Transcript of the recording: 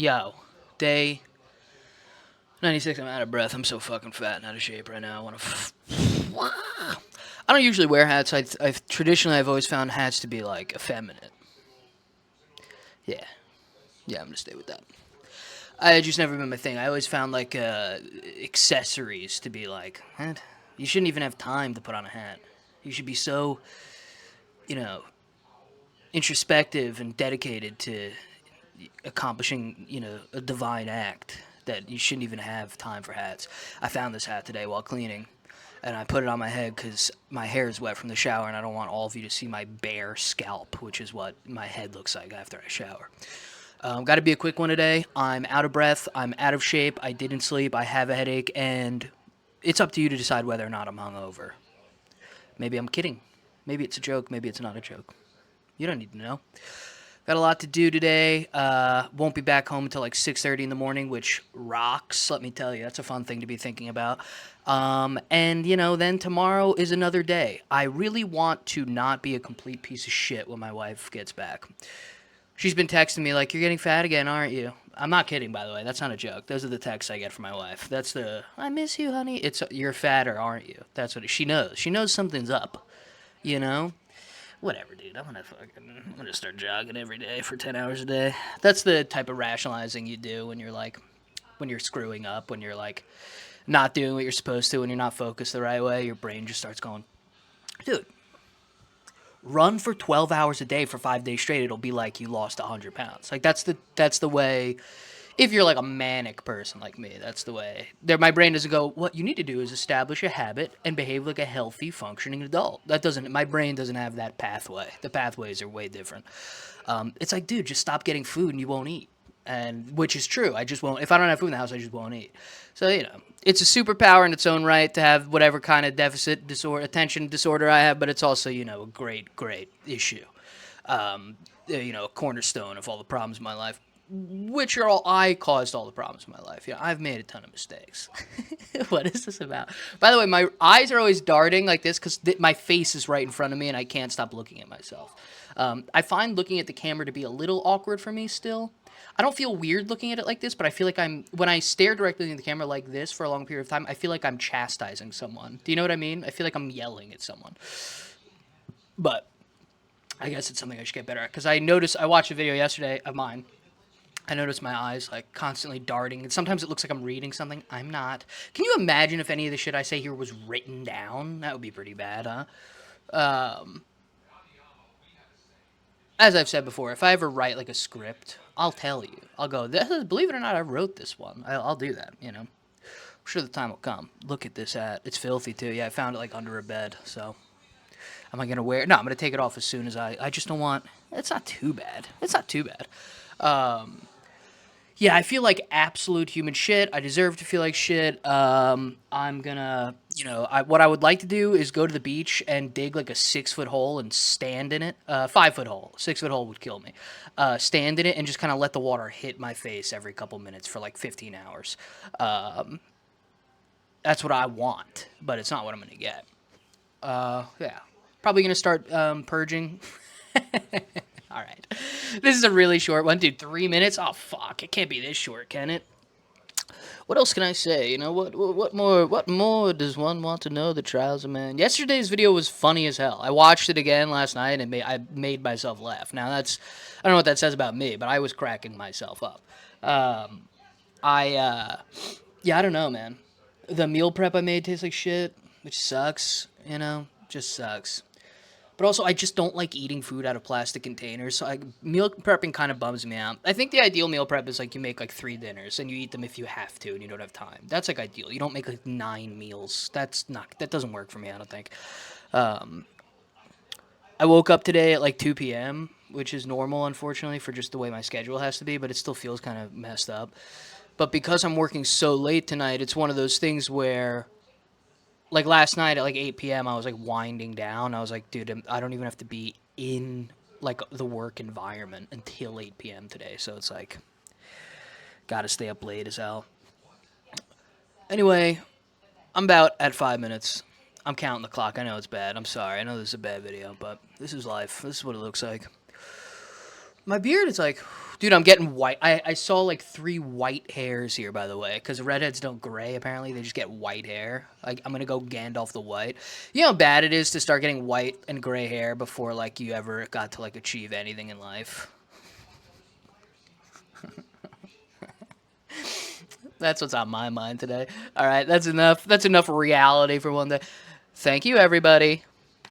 Yo, day 96. I'm out of breath. I'm so fucking fat and out of shape right now. I want to. I don't usually wear hats. I've always found hats to be like effeminate. Yeah, yeah. I'm gonna stay with that. I just never been my thing. I always found like accessories to be like, what? You shouldn't even have time to put on a hat. You should be so, you know, introspective and dedicated to accomplishing, a divine act that you shouldn't even have time for hats. I found this hat today while cleaning, and I put it on my head because my hair is wet from the shower, and I don't want all of you to see my bare scalp, which is what my head looks like after I shower. Got to be a quick one today. I'm out of breath. I'm out of shape. I didn't sleep. I have a headache, and it's up to you to decide whether or not I'm hungover. Maybe I'm kidding. Maybe it's a joke. Maybe it's not a joke. You don't need to know. Got a lot to do today. Won't be back home until like 6:30 in the morning, which rocks. Let me tell you, that's a fun thing to be thinking about. And then tomorrow is another day. I really want to not be a complete piece of shit when my wife gets back. She's been texting me like, "You're getting fat again, aren't you?" I'm not kidding, by the way. That's not a joke. Those are the texts I get from my wife. That's the "I miss you, honey." It's "You're fatter, aren't you?" That's what she knows. She knows something's up. You know. Whatever, dude. I'm gonna start jogging every day for 10 hours a day. That's the type of rationalizing you do when you're screwing up, when you're like not doing what you're supposed to, when you're not focused the right way. Your brain just starts going, dude. Run for 12 hours a day for 5 days straight. It'll be like you lost 100 pounds. Like that's the way. If you're like a manic person like me, that's the way. There, my brain doesn't go. What you need to do is establish a habit and behave like a healthy, functioning adult. That doesn't. My brain doesn't have that pathway. The pathways are way different. It's like, dude, just stop getting food and you won't eat. And which is true. I just won't. If I don't have food in the house, I just won't eat. So it's a superpower in its own right to have whatever kind of deficit disorder, attention disorder I have. But it's also a great, great issue. A cornerstone of all the problems in my life, which are all I caused all the problems in my life. I've made a ton of mistakes. What is this about? By the way, my eyes are always darting like this because my face is right in front of me and I can't stop looking at myself. I find looking at the camera to be a little awkward for me still. I don't feel weird looking at it like this, but I feel like when I stare directly into the camera like this for a long period of time, I feel like I'm chastising someone. Do you know what I mean? I feel like I'm yelling at someone. But I guess it's something I should get better at because I watched a video yesterday of mine. I noticed my eyes like constantly darting, and sometimes it looks like I'm reading something. I'm not. Can you imagine if any of the shit I say here was written down? That would be pretty bad, huh? Um, as I've said before, if I ever write like a script, I'll tell you. I'll go, believe it or not, I wrote this one. I'll do that, I'm sure the time will come. Look at this hat. It's filthy too. Yeah, I found it like under a bed, so. Am I gonna wear it? No, I'm gonna take it off as soon as I just don't want. It's not too bad. It's not too bad. Yeah, I feel like absolute human shit. I deserve to feel like shit. I'm gonna, what I would like to do is go to the beach and dig like a 6 foot hole and stand in it. 5 foot hole, 6 foot hole would kill me. Stand in it and just kind of let the water hit my face every couple minutes for like 15 hours. That's what I want, but it's not what I'm gonna get. Yeah, probably gonna start purging. All right. This is a really short one, dude. 3 minutes? Oh fuck! It can't be this short, can it? What else can I say? What more does one want to know? The trials of man. Yesterday's video was funny as hell. I watched it again last night and I made myself laugh. Now I don't know what that says about me, but I was cracking myself up. I yeah, I don't know, man. The meal prep I made tastes like shit, which sucks. Just sucks. But also, I just don't like eating food out of plastic containers. So meal prepping kind of bums me out. I think the ideal meal prep is like you make like 3 dinners and you eat them if you have to and you don't have time. That's like ideal. You don't make like 9 meals. That doesn't work for me. I don't think. I woke up today at like 2 p.m., which is normal, unfortunately, for just the way my schedule has to be. But it still feels kind of messed up. But because I'm working so late tonight, it's one of those things where like last night at like 8 p.m. I was like winding down. I was like, dude, I don't even have to be in like the work environment until 8 p.m. today. So it's like, gotta stay up late as hell. Anyway, I'm about at 5 minutes. I'm counting the clock. I know it's bad. I'm sorry. I know this is a bad video, but this is life. This is what it looks like. My beard is like Dude, I'm getting white. I saw like 3 white hairs here, by the way, because redheads don't gray. Apparently, they just get white hair. Like, I'm gonna go Gandalf the White. You know how bad it is to start getting white and gray hair before like you ever got to like achieve anything in life. That's what's on my mind today. All right, that's enough. That's enough reality for one day. Thank you, everybody.